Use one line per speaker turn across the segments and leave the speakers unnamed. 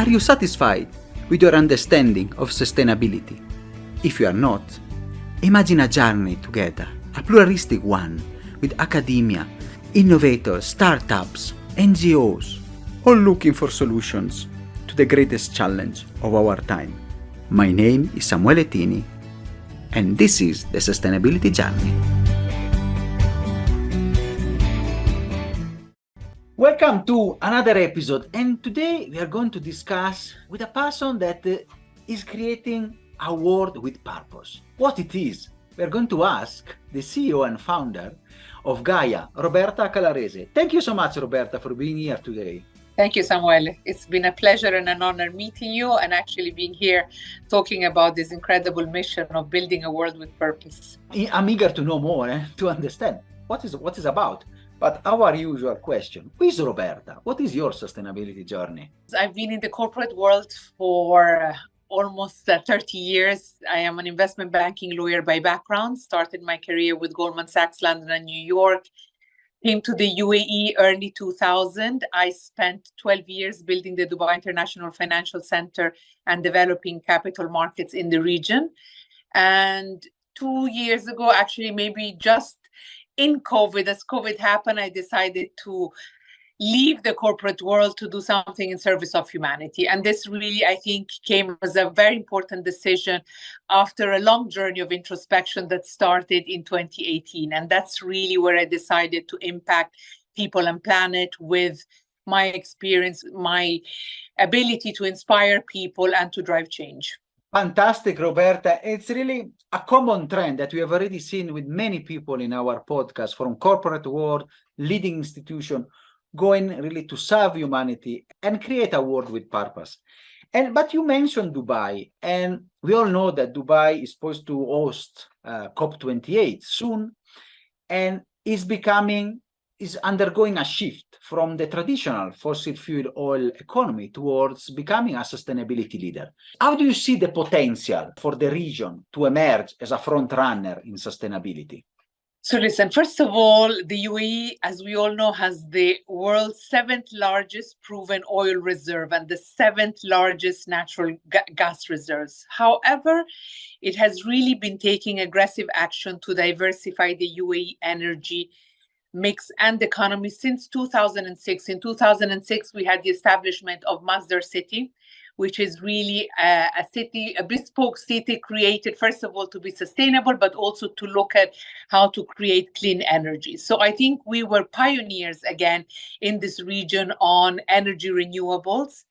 Are you satisfied with your understanding of sustainability? If you are not, imagine a journey together, a pluralistic one, with academia, innovators, startups, NGOs, all looking for solutions to the greatest challenge of our time. My name is Samuele Tini, and this is the Sustainability Journey. Welcome to another episode, and today we are going to discuss with a person that is creating a world with purpose. What it is, we are going to ask the CEO and founder of Ghaya, Roberta Calarese. Thank you so much, Roberta, for being here today.
Thank you, Samuel. It's been a pleasure and an honor meeting you and actually being here talking about this incredible mission of building a world with purpose.
I'm eager to know more, to understand what is about. But our usual question, who is Roberta? What is your sustainability journey?
I've been in the corporate world for almost 30 years. I am an investment banking lawyer by background, started my career with Goldman Sachs, London and New York, came to the UAE early 2000. I spent 12 years building the Dubai International Financial Center and developing capital markets in the region. And 2 years ago, actually maybe just in COVID, as COVID happened, I decided to leave the corporate world to do something in service of humanity. And this really, I think, came as a very important decision after a long journey of introspection that started in 2018. And that's really where I decided to impact people and planet with my experience, my ability to inspire people and to drive change.
Fantastic, Roberta. It's really a common trend that we have already seen with many people in our podcast, from corporate world, leading institution, going really to serve humanity and create a world with purpose. But you mentioned Dubai, and we all know that Dubai is supposed to host COP28 soon, and is undergoing a shift from the traditional fossil fuel oil economy towards becoming a sustainability leader. How do you see the potential for the region to emerge as a front runner in sustainability?
So listen, first of all, the UAE, as we all know, has the world's 7th largest proven oil reserve and the 7th largest natural gas reserves. However, it has really been taking aggressive action to diversify the UAE energy mix and economy since 2006. In 2006, we had the establishment of Masdar City, which is really a bespoke city created, first of all, to be sustainable, but also to look at how to create clean energy. So I think we were pioneers again in this region on energy renewables.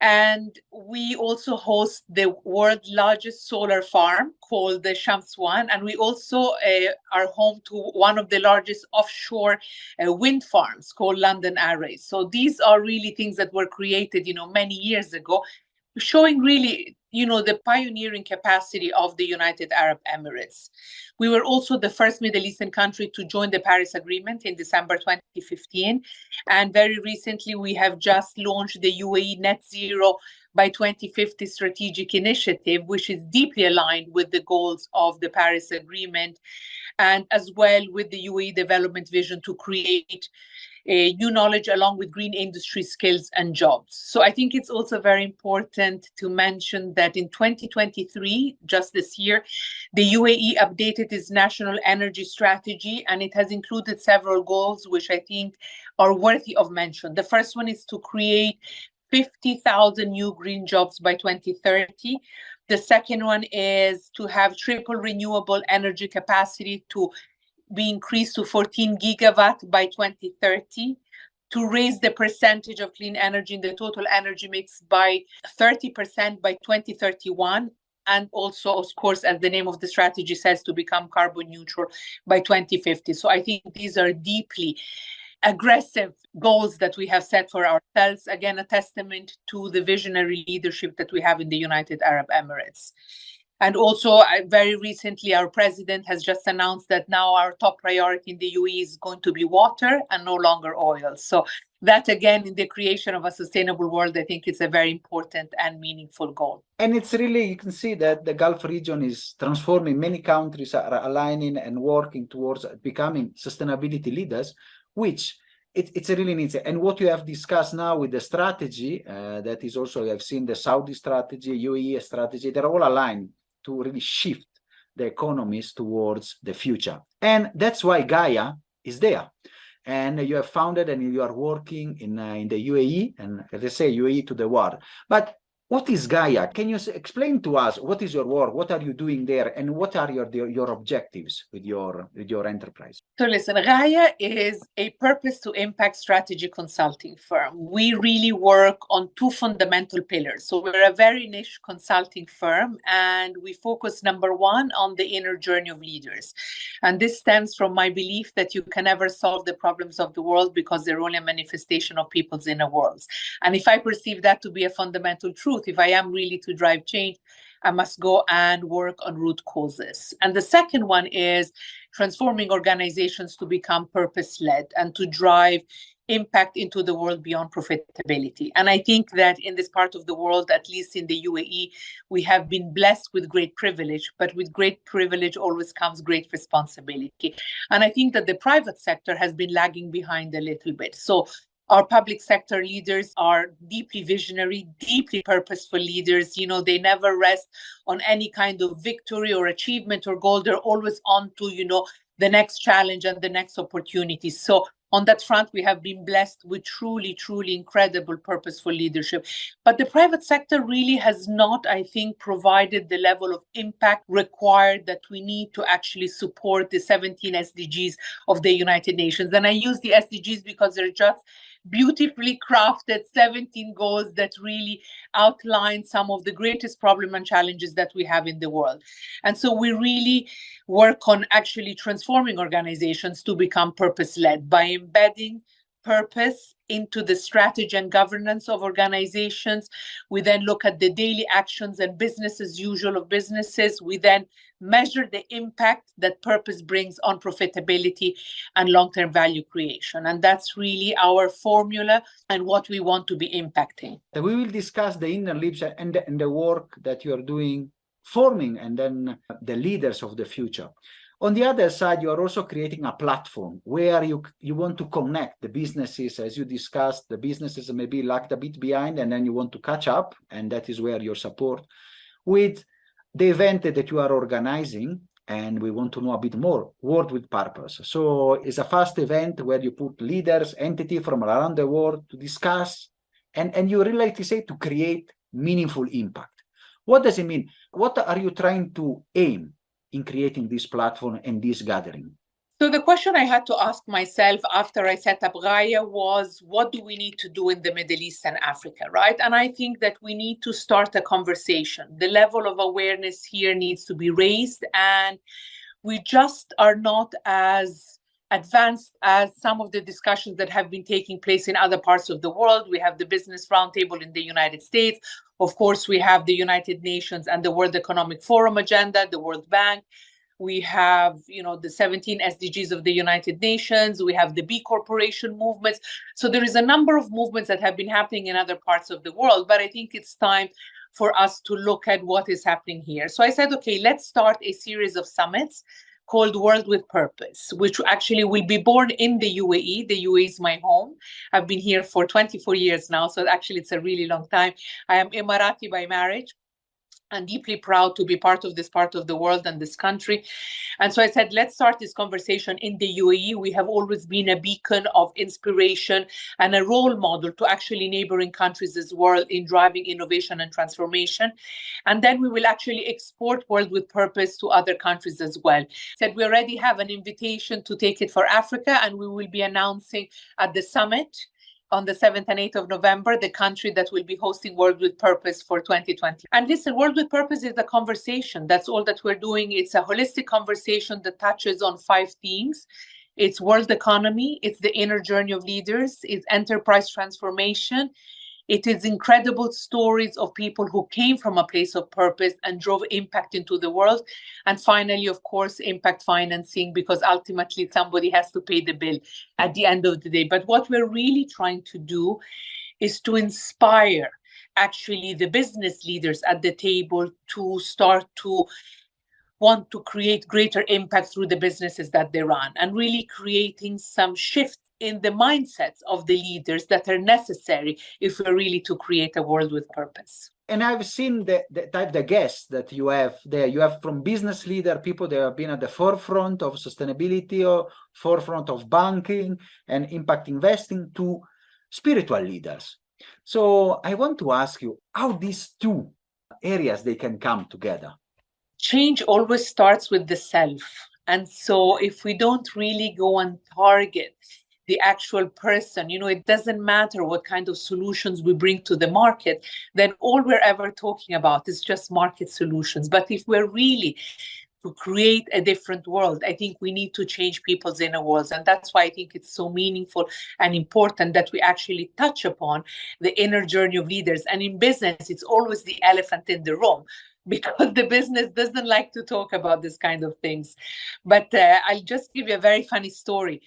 And we also host the world's largest solar farm called the S.1, and we also are home to one of the largest offshore wind farms called London Arrays. So these are really things that were created, many years ago, showing really, the pioneering capacity of the United Arab Emirates. We were also the first Middle Eastern country to join the Paris Agreement in December 2015. And very recently, we have just launched the UAE Net Zero by 2050 strategic initiative, which is deeply aligned with the goals of the Paris Agreement, and as well with the UAE development vision to create new knowledge along with green industry skills and jobs. So I think it's also very important to mention that in 2023, just this year, the UAE updated its national energy strategy, and it has included several goals which I think are worthy of mention. The first one is to create 50,000 new green jobs by 2030. The second one is to have triple renewable energy capacity to be increased to 14 gigawatt by 2030, to raise the percentage of clean energy in the total energy mix by 30% by 2031, and also, of course, as the name of the strategy says, to become carbon neutral by 2050. So I think these are deeply aggressive goals that we have set for ourselves, again, a testament to the visionary leadership that we have in the United Arab Emirates. And also, very recently, our president has just announced that now our top priority in the UAE is going to be water and no longer oil. So that, again, in the creation of a sustainable world, I think it's a very important and meaningful goal.
And it's really, you can see that the Gulf region is transforming. Many countries are aligning and working towards becoming sustainability leaders, which it's really neat. And what you have discussed now with the strategy, that is also, you have seen the Saudi strategy, UAE strategy, they're all aligned to really shift the economies towards the future. And that's why Ghaya is there. And you have founded and you are working in the UAE, and as I say, UAE to the world. But what is Ghaya? Can you explain to us what is your work? What are you doing there? And what are your objectives with your enterprise?
So listen, Ghaya is a purpose to impact strategy consulting firm. We really work on two fundamental pillars. So we're a very niche consulting firm, and we focus, number one, on the inner journey of leaders. And this stems from my belief that you can never solve the problems of the world because they're only a manifestation of people's inner worlds. And if I perceive that to be a fundamental truth, if I am really to drive change, I must go and work on root causes. And the second one is transforming organizations to become purpose-led and to drive impact into the world beyond profitability. And I think that in this part of the world, at least in the UAE, we have been blessed with great privilege, but with great privilege always comes great responsibility. And I think that the private sector has been lagging behind a little bit. So our public sector leaders are deeply visionary, deeply purposeful leaders. You know, they never rest on any kind of victory or achievement or goal. They're always on to, the next challenge and the next opportunity. So on that front, we have been blessed with truly, truly incredible, purposeful leadership. But the private sector really has not, I think, provided the level of impact required that we need to actually support the 17 SDGs of the United Nations. And I use the SDGs because they're just beautifully crafted 17 goals that really outline some of the greatest problems and challenges that we have in the world. And so we really work on actually transforming organizations to become purpose-led by embedding purpose into the strategy and governance of organizations. We then look at the daily actions and business as usual of businesses. We then measure the impact that purpose brings on profitability and long-term value creation. And that's really our formula and what we want to be impacting.
We will discuss the inner leadership and the work that you are doing, forming and then the leaders of the future. On the other side, you are also creating a platform where you want to connect the businesses, as you discussed. The businesses maybe lagged a bit behind, and then you want to catch up, and that is where your support with the event that you are organizing. And we want to know a bit more, World with Purpose. So it's a fast event where you put leaders, entities from around the world to discuss, and you really like to say to create meaningful impact. What does it mean? What are you trying to aim in creating this platform and this gathering?
So the question I had to ask myself after I set up Ghaya was, what do we need to do in the Middle East and Africa, right? And I think that we need to start a conversation. The level of awareness here needs to be raised, and we just are not as advanced as some of the discussions that have been taking place in other parts of the world. We have the Business Roundtable in the United States. Of course, we have the United Nations and the World Economic Forum agenda, the World Bank. We have, the 17 SDGs of the United Nations. We have the B Corporation movements. So there is a number of movements that have been happening in other parts of the world, but I think it's time for us to look at what is happening here. So I said, okay, let's start a series of summits called World with Purpose, which actually will be born in the UAE. The UAE is my home. I've been here for 24 years now, so actually it's a really long time. I am Emirati by marriage. I'm deeply proud to be part of this part of the world and this country. And so I said, let's start this conversation in the UAE. We have always been a beacon of inspiration and a role model to actually neighboring countries as well in driving innovation and transformation. And then we will actually export World with Purpose to other countries as well. Said we already have an invitation to take it for Africa, and we will be announcing at the summit on the 7th and 8th of November, the country that will be hosting World with Purpose for 2020. And listen, World with Purpose is a conversation. That's all that we're doing. It's a holistic conversation that touches on 5 themes. It's world economy, it's the inner journey of leaders, it's enterprise transformation, it is incredible stories of people who came from a place of purpose and drove impact into the world. And finally, of course, impact financing, because ultimately somebody has to pay the bill at the end of the day. But what we're really trying to do is to inspire actually the business leaders at the table to start to want to create greater impact through the businesses that they run, and really creating some shifts in the mindsets of the leaders that are necessary if we're really to create a world with purpose.
And I've seen the guests that you have there. You have from business leader, people that have been at the forefront of sustainability or forefront of banking and impact investing, to spiritual leaders. So I want to ask you how these two areas they can come together.
Change always starts with the self. And so if we don't really go and target the actual person, it doesn't matter what kind of solutions we bring to the market, then all we're ever talking about is just market solutions. But if we're really to create a different world, I think we need to change people's inner worlds. And that's why I think it's so meaningful and important that we actually touch upon the inner journey of leaders. And in business, it's always the elephant in the room, because the business doesn't like to talk about this kind of things. But I'll just give you a very funny story.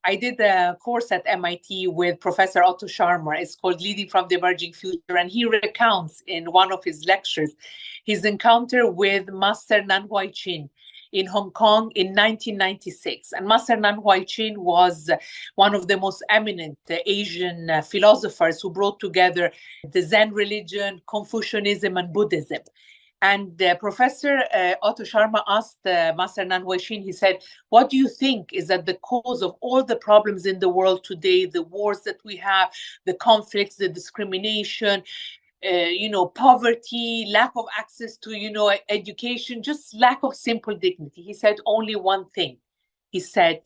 I did a course at MIT with Professor Otto Scharmer. It's called Leading from the Emerging Future. And he recounts in one of his lectures his encounter with Master Nan Huai Chin in Hong Kong in 1996. And Master Nan Huai Chin was one of the most eminent Asian philosophers who brought together the Zen religion, Confucianism, and Buddhism. And Professor Otto Sharma asked Master Nan Huai Chin, he said, what do you think is at the cause of all the problems in the world today, the wars that we have, the conflicts, the discrimination, poverty, lack of access to, education, just lack of simple dignity? He said only one thing. He said,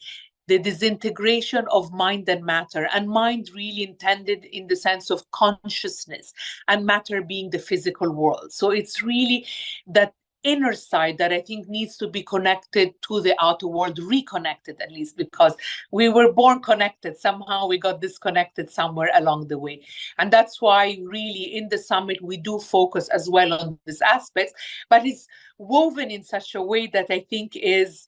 the disintegration of mind and matter, and mind really intended in the sense of consciousness, and matter being the physical world. So it's really that inner side that I think needs to be connected to the outer world, reconnected at least, because we were born connected. Somehow we got disconnected somewhere along the way. And that's why really in the summit, we do focus as well on these aspects, but it's woven in such a way that I think is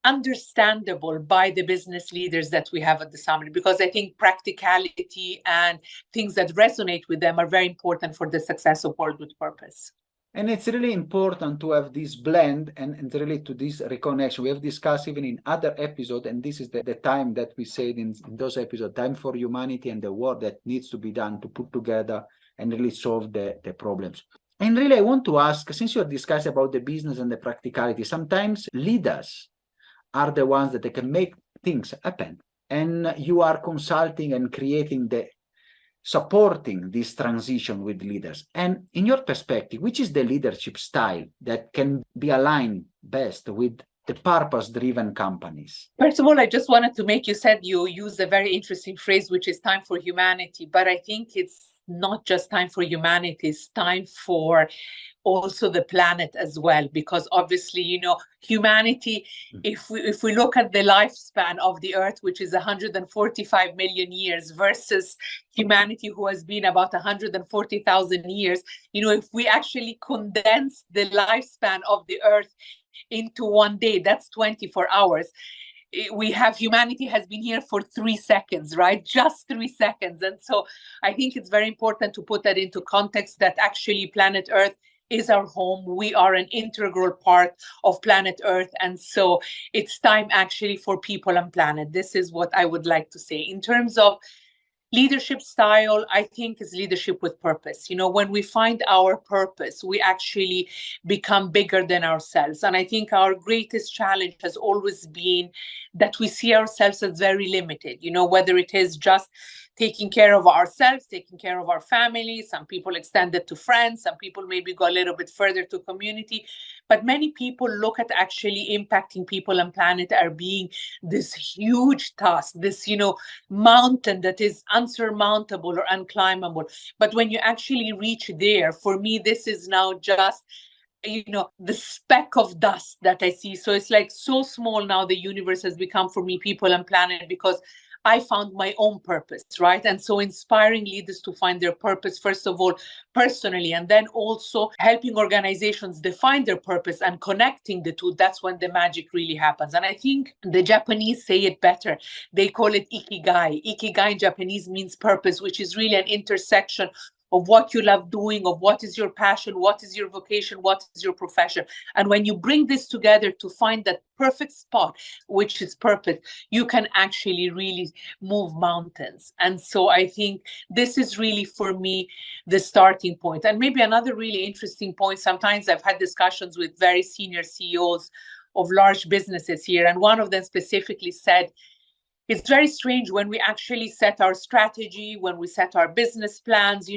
understandable by the business leaders that we have at the summit, because I think practicality and things that resonate with them are very important for the success of World with Purpose.
And it's really important to have this blend and really to this reconnection. We have discussed even in other episodes, and this is the time that we said in those episodes, time for humanity and the work that needs to be done to put together and really solve the problems. And really, I want to ask, since you're discussing about the business and the practicality, sometimes leaders are the ones that they can make things happen. And you are consulting and supporting this transition with leaders. And in your perspective, which is the leadership style that can be aligned best with the purpose-driven companies?
First of all, I just wanted to make, you said you used a very interesting phrase, which is time for humanity. But I think it's not just time for humanity, it's time for also the planet as well, because obviously, humanity, if we look at the lifespan of the earth, which is 145 million years, versus humanity who has been about 140,000 years, if we actually condense the lifespan of the earth into one day, that's 24 hours. We have humanity has been here for 3 seconds, right? Just 3 seconds. And so I think it's very important to put that into context, that actually planet Earth is our home. We are an integral part of planet Earth. And so it's time actually for people and planet. This is what I would like to say. In terms of leadership style, I think, is leadership with purpose. When we find our purpose, we actually become bigger than ourselves. And I think our greatest challenge has always been that we see ourselves as very limited, whether it is just taking care of ourselves, taking care of our family. Some people extend it to friends. Some people maybe go a little bit further to community. But many people look at actually impacting people and planet are being this huge task, this, mountain that is unsurmountable or unclimbable. But when you actually reach there, for me, this is now just the speck of dust that I see. So it's like so small now the universe has become for me, people and planet, because I found my own purpose, right? And so inspiring leaders to find their purpose, first of all, personally, and then also helping organizations define their purpose and connecting the two. That's when the magic really happens. And I think the Japanese say it better. They call it ikigai. Ikigai in Japanese means purpose, which is really an intersection of what you love doing, of what is your passion, what is your vocation, what is your profession. And when you bring this together to find that perfect spot, which is purpose, you can actually really move mountains. And so I think this is really, for me, the starting point. And maybe another really interesting point, sometimes I've had discussions with very senior CEOs of large businesses here, and one of them specifically said, it's very strange when we actually set our strategy, when we set our business plans,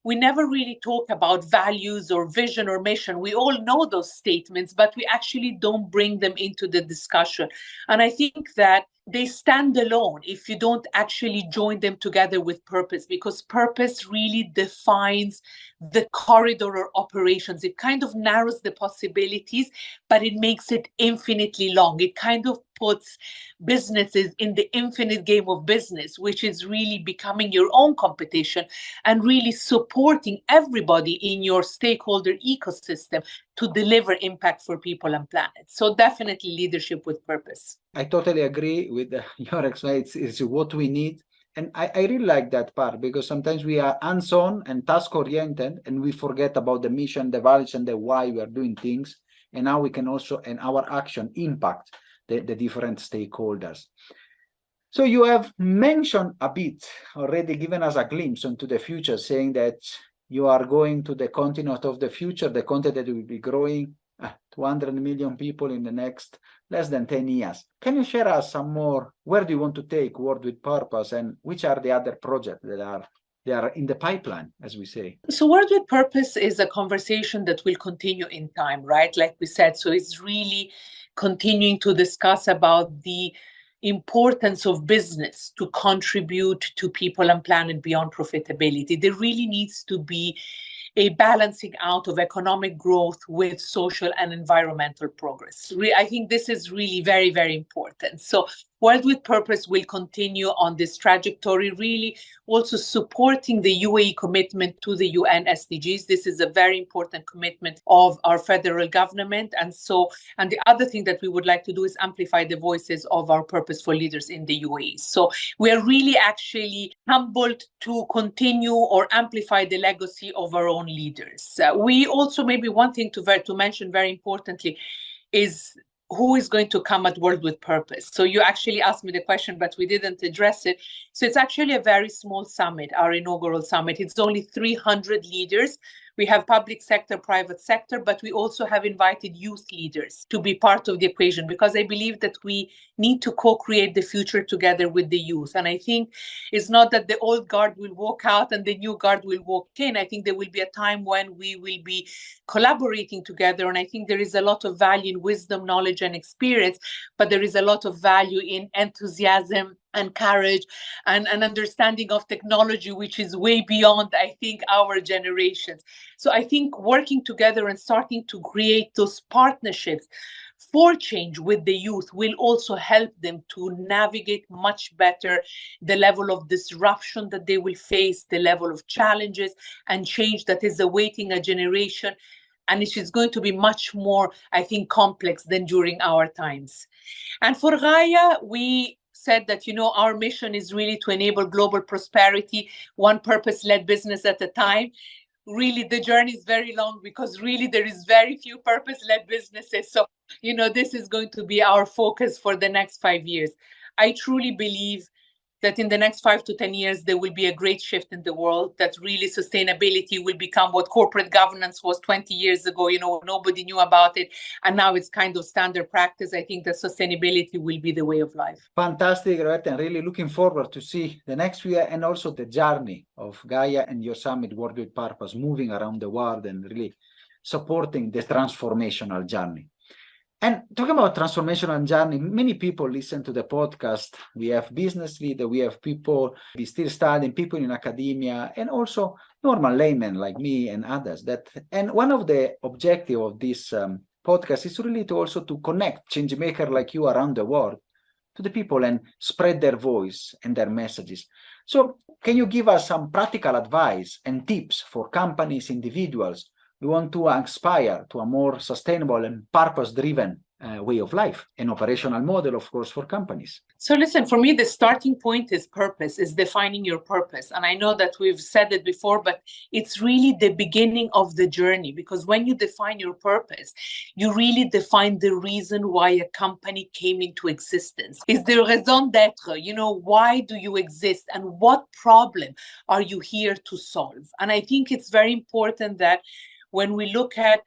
we never really talk about values or vision or mission. We all know those statements, but we actually don't bring them into the discussion. And I think that they stand alone if you don't actually join them together with purpose, because purpose really defines the corridor or operations. It kind of narrows the possibilities, but it makes it infinitely long. It kind of puts businesses in the infinite game of business, which is really becoming your own competition and really supporting everybody in your stakeholder ecosystem to deliver impact for people and planet. So definitely leadership with purpose.
I totally agree with your explanation. It's what we need. And I really like that part, because sometimes we are hands-on and task-oriented, and we forget about the mission, the values, and the why we are doing things, and how we can also, in our action, impact the different stakeholders. So you have mentioned a bit, already given us a glimpse into the future, saying that you are going to the continent of the future, the continent that will be growing 200 million people in the next less than 10 years. Can you share us some more? Where do you want to take World with Purpose, and which are the other projects that are in the pipeline, as we say?
So World with Purpose is a conversation that will continue in time, right? Like we said, so it's really continuing to discuss about the importance of business to contribute to people and planet beyond profitability. There really needs to be a balancing out of economic growth with social and environmental progress. I think this is really very, very important. So World with Purpose will continue on this trajectory, really also supporting the UAE commitment to the UN SDGs. This is a very important commitment of our federal government. And the other thing that we would like to do is amplify the voices of our purposeful leaders in the UAE. So we are really actually humbled to continue or amplify the legacy of our own leaders. We also, maybe one thing to mention very importantly is who is going to come at World with Purpose. So you actually asked me the question, but we didn't address it. So it's actually a very small summit, our inaugural summit. It's only 300 leaders. We have public sector, private sector, but we also have invited youth leaders to be part of the equation, because I believe that we need to co-create the future together with the youth. And I think it's not that the old guard will walk out and the new guard will walk in. I think there will be a time when we will be collaborating together. And I think there is a lot of value in wisdom, knowledge, and experience, but there is a lot of value in enthusiasm and courage and an understanding of technology, which is way beyond, I think, our generations. So I think working together and starting to create those partnerships for change with the youth will also help them to navigate much better the level of disruption that they will face, the level of challenges and change that is awaiting a generation. And it is going to be much more, I think, complex than during our times. And for Ghaya, we said that, our mission is really to enable global prosperity, one purpose-led business at a time. Really, the journey is very long, because really there is very few purpose-led businesses. So, this is going to be our focus for the next 5 years. I truly believe that in the next 5 to 10 years, there will be a great shift in the world, that really sustainability will become what corporate governance was 20 years ago. Nobody knew about it. And now it's kind of standard practice. I think that sustainability will be the way of life.
Fantastic, Roberta. And really looking forward to see the next year, and also the journey of Ghaya and your summit, World with Purpose, moving around the world and really supporting the transformational journey. And talking about transformational journey, many people listen to the podcast. We have business leaders, we have people still studying, people in academia, and also normal laymen like me and others. And one of the objectives of this podcast is really to connect change makers like you around the world to the people and spread their voice and their messages. So can you give us some practical advice and tips for companies, individuals we want to inspire to a more sustainable and purpose-driven way of life, an operational model, of course, for companies.
So listen, for me, the starting point is purpose, is defining your purpose. And I know that we've said it before, but it's really the beginning of the journey, because when you define your purpose, you really define the reason why a company came into existence. Is the raison d'être, why do you exist and what problem are you here to solve? And I think it's very important that when we look at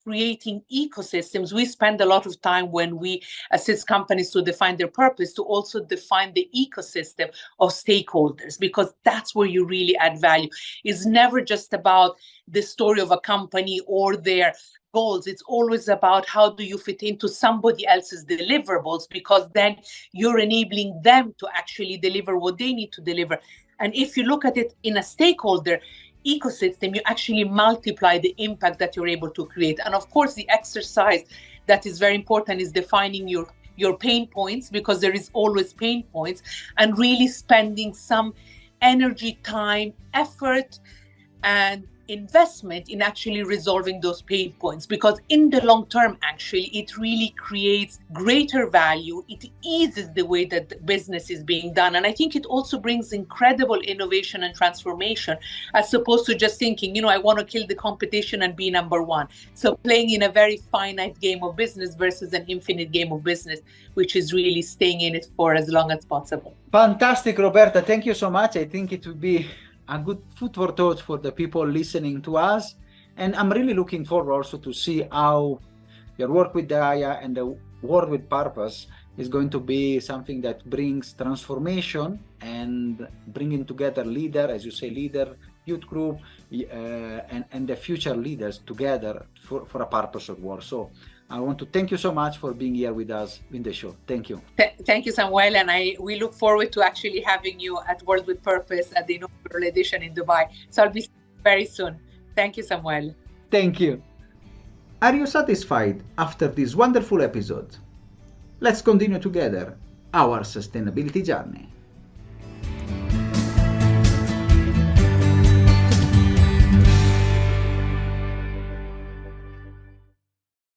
creating ecosystems, we spend a lot of time when we assist companies to define their purpose to also define the ecosystem of stakeholders, because that's where you really add value. It's never just about the story of a company or their goals. It's always about how do you fit into somebody else's deliverables, because then you're enabling them to actually deliver what they need to deliver. And if you look at it in a stakeholder ecosystem, you actually multiply the impact that you're able to create. And of course, the exercise that is very important is defining your pain points, because there is always pain points, and really spending some energy, time, effort, and investment in actually resolving those pain points, because in the long term, actually, it really creates greater value. It eases the way that the business is being done. And I think it also brings incredible innovation and transformation, as opposed to just thinking, I want to kill the competition and be number one. So playing in a very finite game of business versus an infinite game of business, which is really staying in it for as long as possible.
Fantastic, Roberta. Thank you so much. I think it would be a good food for thought for the people listening to us. And I'm really looking forward also to see how your work with Ghaya and the work with purpose is going to be something that brings transformation and bringing together leader, youth group, and the future leaders together for a purpose of work. So I want to thank you so much for being here with us in the show. Thank you.
Thank you, Samuel. And we look forward to actually having you at World with Purpose at the inaugural edition in Dubai. So I'll be very soon. Thank you, Samuel.
Thank you. Are you satisfied after this wonderful episode? Let's continue together our sustainability journey.